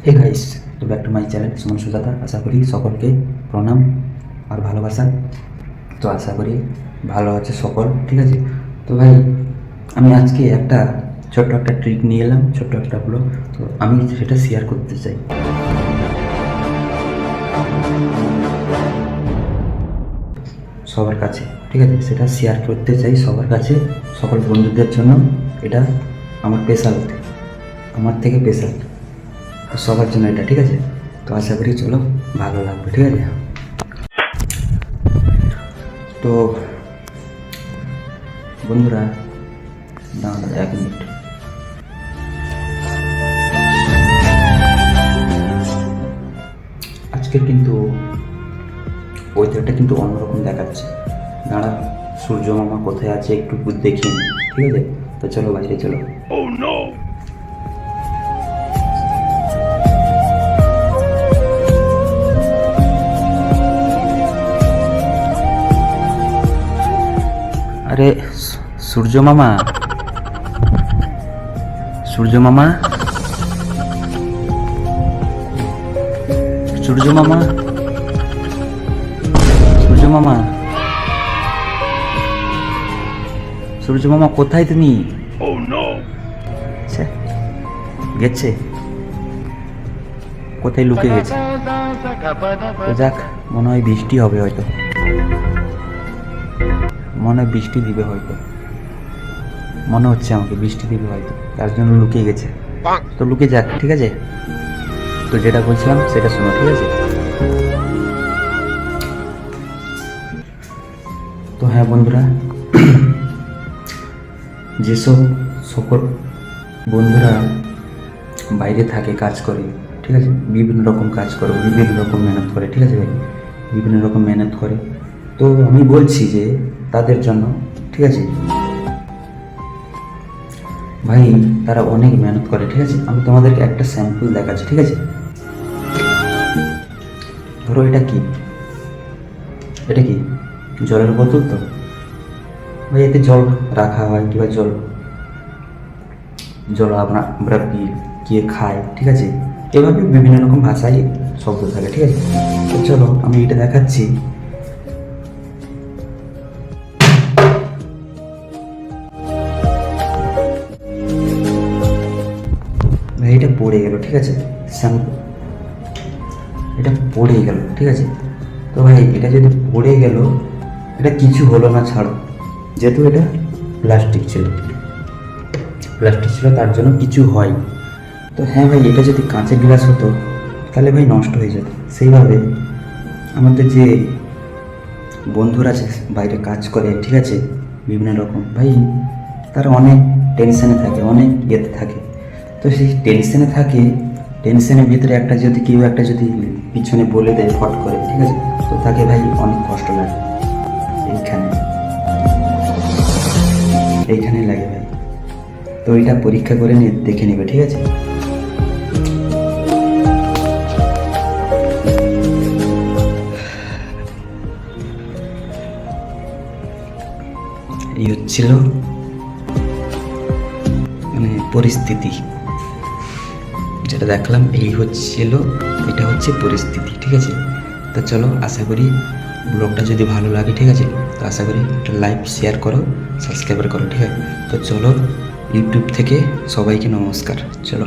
হে guys, তো back to my channel Suman Sujata. আশা করি সকলকে প্রণাম আর ভালোবাসা। তো আশা করি ভালো আছে সকল, ঠিক আছে। তো ভাই, আমি আজকে একটা ছোট্ট একটা ট্রিক নিয়ে এলাম, ছোট্ট একটা ব্লগ। তো আমি সেটা শেয়ার করতে চাই সবার কাছে, ঠিক আছে। সেটা শেয়ার করতে চাই সবার কাছে, সকল বন্ধুদের জন্য। এটা আমার স্পেশাল, আমার থেকে স্পেশাল সবার জন্য এটা, ঠিক আছে। তো আশা করি চলো ভালো লাগবে, ঠিক আছে। তো বন্ধুরা, দাঁড়া 1 মিনিট। আজকের কিন্তু ওয়েদারটা কিন্তু অন্যরকম দেখাচ্ছে। দাঁড়া, সূর্য মামা কোথায় আছে একটু দেখি, ঠিক আছে। তো চলো বাইরে চলো। আরে সূর্য মামা, সূর্য মামা, সূর্য মামা, সূর্য মামা, সূর্য মামা কোথায় তুমি? আচ্ছা, গেছে কোথায় লুকে গেছে। তো যাক, মনে হয় বৃষ্টি হবে হয়তো, মনে হয় বৃষ্টি দিবে হয়তো, মনে হচ্ছে আমাকে বৃষ্টি দিবে হয়তো, তার জন্য লুকিয়ে গেছে। তো লুকিয়ে যাক, ঠিক আছে। তো যেটা বলছিলাম সেটা শোনো, ঠিক আছে। তো হ্যাঁ বন্ধুরা, যেসব সকল বন্ধুরা বাইরে থাকে, কাজ করে, ঠিক আছে, বিভিন্ন রকম কাজ করে, বিভিন্ন রকম মেহনত করে, ঠিক আছে ভাই, বিভিন্ন রকম মেহনত করে। তো আমি বলছি যে তাদের জন্য, ঠিক আছে ভাই, তারা অনেক মেহনত করে, ঠিক আছে। আমি তোমাদেরকে একটা স্যাম্পল দেখাচ্ছি, ঠিক আছে। ধরো এটা কি, এটা কি জলের বোতল। তো ভাই এতে জল রাখা হয়, কিংবা জল জল আমরা গিয়ে খাই, ঠিক আছে। এভাবে বিভিন্ন রকম ভাষায় শব্দ থাকে, ঠিক আছে। তো চলো আমি এটা দেখাচ্ছি। ভাই এটা পড়ে গেল, ঠিক আছে, শ্যাম্পু, এটা পড়ে গেল, ঠিক আছে। তো ভাই এটা যদি পড়ে গেল, এটা কিছু হলো না, ছাড়ো, যেহেতু এটা প্লাস্টিক ছিল, প্লাস্টিক ছিল, তার জন্য কিছু হয়। তো হ্যাঁ ভাই, এটা যদি কাঁচের গ্লাস হতো তাহলে ভাই নষ্ট হয়ে যেত। সেইভাবে আমাদের যে বন্ধুরা আছে বাইরে কাজ করে, ঠিক আছে, বিভিন্ন রকম ভাই, তারা অনেক টেনশনে থাকে, অনেক ইয়েতে থাকে। তো সেই টেনশনে থাকে, টেনশনের ভিতরে একটা যদি কেউ একটা যদি পিছনে বলে দেয় ফট করে, ঠিক আছে, তো তাকে ভাই অনেক কষ্ট লাগে। এইখানে এইখানেই লাগে ভাই। তো এটা পরীক্ষা করে নিয়ে দেখে নেবে, ঠিক আছে। এই হচ্ছিল মানে পরিস্থিতি, যেটা দেখলাম এই হচ্ছিল, এটা হচ্ছে পরিস্থিতি, ঠিক আছে। তো চলো, আশা করি ব্লগটা যদি ভালো লাগে, ঠিক আছে, তো আশা করি একটা লাইক শেয়ার করো, সাবস্ক্রাইব করো, ঠিক আছে। তো চলো, ইউটিউব থেকে সবাইকে নমস্কার, চলো।